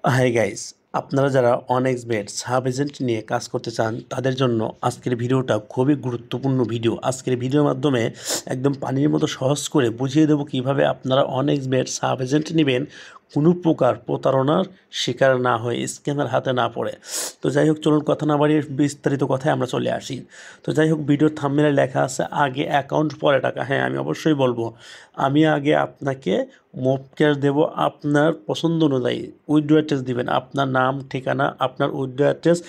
Hi guys, আপনারা যারা অনেক্সবেট sub agent নিয়ে কাজ করতে চান তাদের জন্য আজকের ভিডিওটা খুবই গুরুত্বপূর্ণ ভিডিও। আজকের ভিডিওর মাধ্যমে একদম পানির মতো সহজ করে বুঝিয়ে দেবো কিভাবে আপনারা অনেক্সবেট সাব এজেন্ট নেবেন কোনো প্রকার প্রতারণার শিকার না হয়ে, স্ক্যামের হাতে না পড়ে। তো যাই হোক, চলুন কথা না বাড়িয়ে বিস্তারিত কথায় আমরা চলে আসি। তো যাই হোক, ভিডিওর থাম্বনেলে লেখা আছে আগে অ্যাকাউন্ট পরে টাকা। হ্যাঁ, আমি অবশ্যই বলবো, আমি আগে আপনাকে মোপ ক্যাশ দেবো আপনার পছন্দ অনুযায়ী। উইথড্র অ্যাড্রেস দিবেন, আপনার নাম ঠিকানা, আপনার উইথড্র অ্যাড্রেস,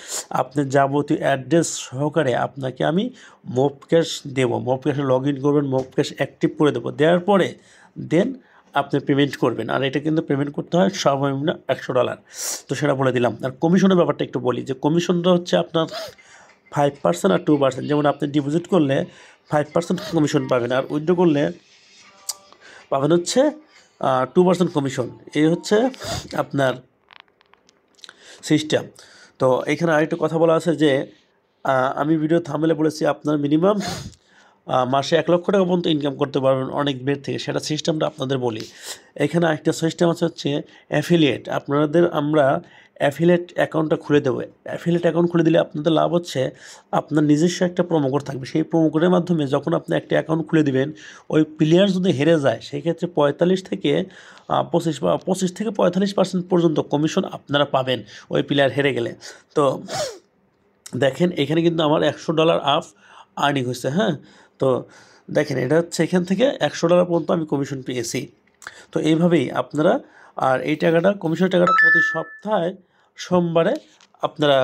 আপনার যাবতীয় অ্যাড্রেস সহকারে আপনাকে আমি মোপ ক্যাশ দেবো। মোপ ক্যাশে লগ ইন করবেন, মোপ ক্যাশ অ্যাক্টিভ করে দেবো। দেওয়ার পরে দেন আপনি পেমেন্ট করবেন। আর এটা কিন্তু পেমেন্ট করতে হয় সর্বনিম্ন $100। তো সেটা বলে দিলাম। আর কমিশনের ব্যাপারটা একটু বলি, যে কমিশনটা হচ্ছে আপনার 5% আর 2%। যেমন আপনি ডিপোজিট করলে 5% কমিশন পাবেন, আর উইথড্র করলে পাবেন হচ্ছে 2% কমিশন। এই হচ্ছে আপনার সিস্টেম। তো এখানে আরেকটা কথা বলা আছে যে আমি ভিডিও থাম্বনেলে বলেছি আপনার মিনিমাম মাসে $1,00,000 পর্যন্ত ইনকাম করতে পারবেন অনেক বের থেকে। সেটা সিস্টেমটা আপনাদের বলি। এখানে একটা সিস্টেম আছে হচ্ছে অ্যাফিলিয়েট। আপনাদের আমরা অ্যাফিলিয়েট অ্যাকাউন্টটা খুলে দেবো। অ্যাফিলিয়েট অ্যাকাউন্ট খুলে দিলে আপনাদের লাভ হচ্ছে, আপনার নিজস্ব একটা প্রোমো কোড থাকবে। সেই প্রোমো কোডের মাধ্যমে যখন আপনি একটা অ্যাকাউন্ট খুলে দিবেন, ওই প্লেয়ার যদি হেরে যায় সেই ক্ষেত্রে 45 থেকে 45% পর্যন্ত কমিশন আপনারা পাবেন ওই প্লেয়ার হেরে গেলে। তো দেখেন, এখানে কিন্তু আমার $100 আপ আর্নিং হয়েছে। হ্যাঁ, তো দেখেন, এটা হচ্ছে এখান থেকে $100 পর্যন্ত আমি কমিশন পেয়েছি। তো এইভাবেই আপনারা, আর এই টাকাটা, কমিশনের টাকাটা প্রতি সপ্তাহে সোমবারে আপনারা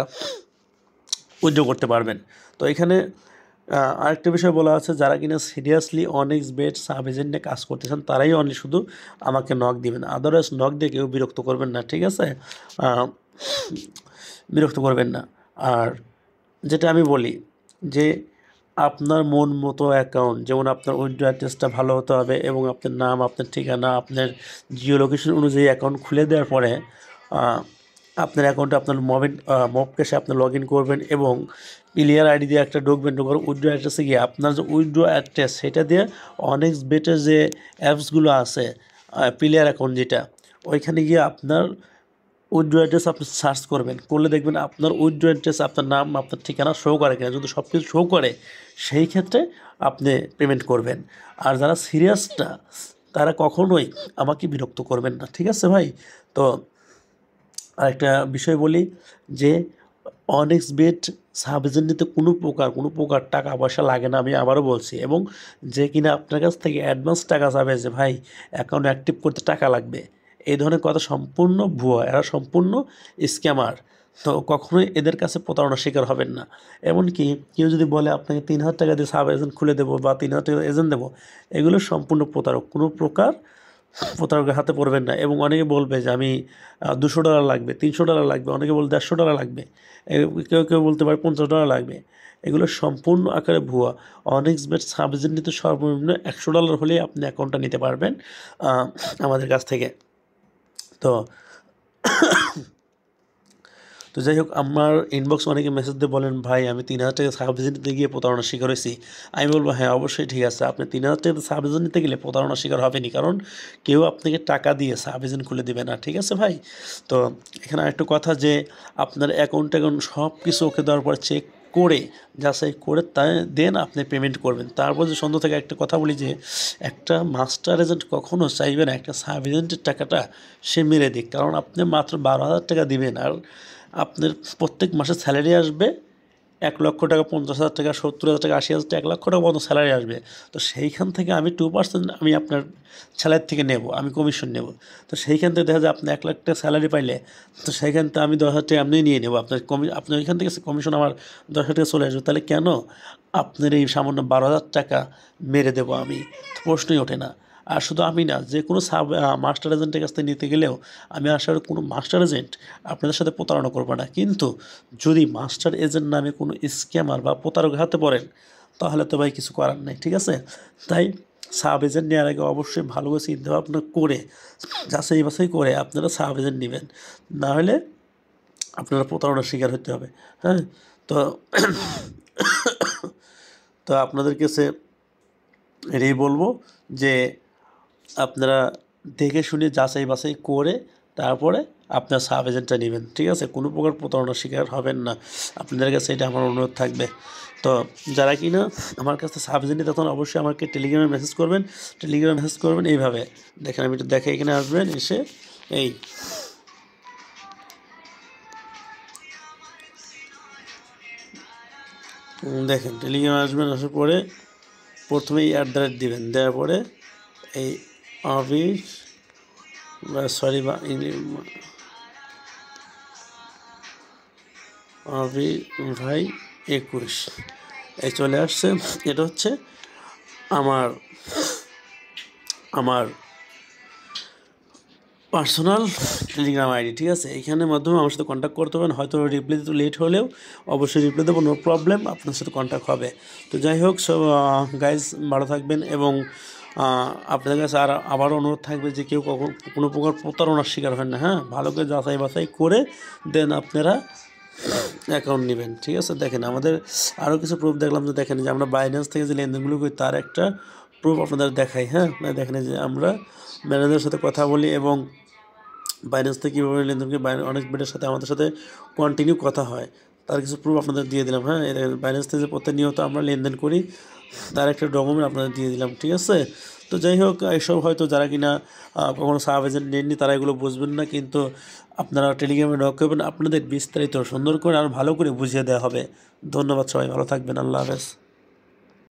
উইথড্র করতে পারবেন। তো এখানে আরেকটা বিষয় বলা আছে, যারা কিনা সিরিয়াসলি অনেক্সবেট সাব এজেন্ট নিয়ে কাজ করতে চান তারাই অনলি শুধু আমাকে নক দিবেন। আদারওয়াইজ নক দিয়ে কেউ বিরক্ত করবেন না, ঠিক আছে? বিরক্ত করবেন না। আর যেটা আমি বলি যে আপনার মন মতো অ্যাকাউন্ট, যেমন আপনার উইথড্র অ্যাড্রেসটা ভালো হতে হবে এবং আপনার নাম, আপনার ঠিকানা, আপনার জিও লোকেশন অনুযায়ী অ্যাকাউন্ট খুলে দেওয়ার পরে আপনার অ্যাকাউন্টে আপনার মব ক্যাশে আপনি লগ ইন করবেন এবং প্লেয়ার আইডি দিয়ে একটা ঢুকবেন। ঢোকার উইথড্র অ্যাড্রেসে গিয়ে আপনার যে উইথড্র অ্যাড্রেস সেটা দিয়ে অনেক্সবেটের যে অ্যাপসগুলো আছে, প্লেয়ার অ্যাকাউন্ট যেটা, ওইখানে গিয়ে আপনার উইথড্র অ্যাড্রেস আপনি সার্চ করবেন। করলে দেখবেন আপনার উইথড্র অ্যাড্রেস, আপনার নাম, আপনার ঠিকানা শো করে কিনা। যদি সব কিছু শো করে সেই ক্ষেত্রে আপনি পেমেন্ট করবেন। আর যারা সিরিয়াস না তারা কখনোই আমাকে বিরক্ত করবেন না, ঠিক আছে ভাই? তো আরেকটা বিষয় বলি, যে অনেক্সবেট সাব এজেন্ট নিতে কোনো প্রকার টাকা পয়সা লাগে না, আমি আবারও বলছি। এবং যে কিনা আপনার কাছ থেকে অ্যাডভান্স টাকা চাবে যে ভাই অ্যাকাউন্ট অ্যাক্টিভ করতে টাকা লাগবে, এই ধরনের কথা সম্পূর্ণ ভুয়া। এরা সম্পূর্ণ স্ক্যামার। তো কখনোই এদের কাছে প্রতারণার শিকার হবেন না। এমনকি কেউ যদি বলে আপনাকে 3,000 টাকা দিয়ে সাব এজেন্ট খুলে দেবো বা 3,000 টাকা এজেন্ট দেবো, এগুলো সম্পূর্ণ প্রতারক। কোনো প্রকার প্রতারকের হাতে পড়বেন না। এবং অনেকে বলবে যে আমি $200 লাগবে, $300 লাগবে, অনেকে বলবে $150 লাগবে, কেউ কেউ বলতে পারে $50 লাগবে। এগুলো সম্পূর্ণ আকারে ভুয়া। অনেক্সবেট সাব এজেন্ট নিতে সর্বনিম্ন $100 হলেই আপনি অ্যাকাউন্টটা নিতে পারবেন আমাদের কাছ থেকে। তো তো যাই হোক, আমার ইনবক্স অনেকে মেসেজ দিয়ে বলেন ভাই আমি 3,000 টাকা সাব এজেন্ট নিতে গিয়ে প্রতারণার শিকার হয়েছি। আমি বলবো হ্যাঁ, অবশ্যই ঠিক আছে, আপনি 3,000 টাকা সাব এজেন্ট নিতে গেলে প্রতারণার শিকার হবেনি, কারণ কেউ আপনাকে টাকা দিয়ে সাব এজেন্ট খুলে দেবে না, ঠিক আছে ভাই? তো এখানে আরেকটা কথা, যে আপনার অ্যাকাউন্ট সব কিছু ওকে দেওয়ার পর চেক করে, যাচাই করে তাই দেন আপনি পেমেন্ট করবেন। তারপর যে সন্ধ্যা থেকে একটা কথা বলি, যে একটা মাস্টার এজেন্ট কখনও চাইবে না একটা সাব এজেন্টের টাকাটা সে মেরে দিক। কারণ আপনি মাত্র 12,000 টাকা দিবেন, আর আপনার প্রত্যেক মাসে স্যালারি আসবে $1,00,000, 50,000 টাকা, 70,000 টাকা, 80,000 টাকা, $1,00,000 মতো স্যালারি আসবে। তো সেইখান থেকে আমি 2% আমি আপনার স্যালারি থেকে নেব, আমি কমিশন নেব। তো সেইখান থেকে দেখা যায় আপনি $1,00,000 স্যালারি পাইলে, তো সেইখান থেকে আমি 10,000 টাকা এমনি নিয়ে নেব। আপনার ওইখান থেকে কমিশন আমার 10,000 টাকা চলে আসবে। তাহলে কেন আপনার এই সামান্য 12,000 টাকা মেরে দেবো আমি? তো প্রশ্নই ওঠে না। আর শুধু আমি না, যে কোনো মাস্টার এজেন্টের কাছ থেকে নিতে গেলেও আমি আশা করি কোনো মাস্টার এজেন্ট আপনাদের সাথে প্রতারণা করবে না। কিন্তু যদি মাস্টার এজেন্ট নামে কোনো স্ক্যামার বা প্রতারকের হাতে পড়েন, তাহলে তো ভাই কিছু করার নেই, ঠিক আছে? তাই সাব এজেন্ট নেওয়ার আগে অবশ্যই ভালো করে চিন্তাভাবনা করে, যাচাই বাছাই করে আপনারা সাব এজেন্ট নেবেন। না হলে আপনারা প্রতারণার শিকার হতে হবে। হ্যাঁ, তো তো আপনাদের কাছে এটাই বলবো যে আপনারা দেখে শুনে যাচাই বাছাই করে তারপরে আপনার সাব এজেন্টটা নেবেন, ঠিক আছে? কোনো প্রকার প্রতারণার শিকার হবেন না, আপনাদের কাছে এটা আমার অনুরোধ থাকবে। তো যারা কিনা আমার কাছে সাব এজেন্ট নিতে, তখন অবশ্যই আমাকে টেলিগ্রামে মেসেজ করবেন। টেলিগ্রামে মেসেজ করবেন এইভাবে, দেখেন আমি একটু দেখে, এখানে আসবেন, এসে এই দেখেন টেলিগ্রামে আসবেন, আসার পরে প্রথমেই @ দিবেন, দেওয়ার পরে এই অফিস সরি বা ভাই 21 এই চলে আসছে। এটা হচ্ছে আমার আমার পার্সোনাল টেলিগ্রাম আইডি, ঠিক আছে? এইখানের মাধ্যমে আমার সাথে কন্ট্যাক্ট করতে পারেন। হয়তো রিপ্লাই দিতে লেট হলেও অবশ্যই রিপ্লাই দেবো, নো প্রবলেম, আপনার সাথে কন্ট্যাক্ট হবে। তো যাই হোক, সব গাইজ ভালো থাকবেন, এবং আপনাদের কাছে আবারও অনুরোধ থাকবে যে কেউ কোনো প্রকার প্রতারণার শিকার হয় না, হ্যাঁ? ভালো করে যাচাই বাছাই করে দেন আপনারা অ্যাকাউন্ট নেবেন, ঠিক আছে? দেখেন আমাদের আরও কিছু প্রুফ দেখলাম, যে দেখেন যে আমরা বাইন্যান্স থেকে যে লেনদেনগুলো করি তার একটা প্রুফ আপনাদের দেখাই, হ্যাঁ? দেখেন যে আমরা ম্যানেজারের সাথে কথা বলি, এবং বাইন্যান্স থেকে কীভাবে লেনদেন করি, অনেক বেডের সাথে আমাদের সাথে কন্টিনিউ কথা হয়, তার কিছু প্রুফ আপনাদের দিয়ে দিলাম, হ্যাঁ? বাইন্যান্স থেকে যে প্রতিনিয়ত আমরা লেনদেন করি তার একটা ডকুমেন্ট আপনাদের দিয়ে দিলাম, ঠিক আছে? তো যাই হোক, এইসব হয়তো যারা কিনা কখনো সাব এজেন্ট নেননি তারা এগুলো বুঝবেন না, কিন্তু আপনারা টেলিগ্রামে নক করবেন, আপনাদের বিস্তারিত সুন্দর করে আর ভালো করে বুঝিয়ে দেওয়া হবে। ধন্যবাদ, সবাই ভালো থাকবেন, আল্লাহ হাফেজ।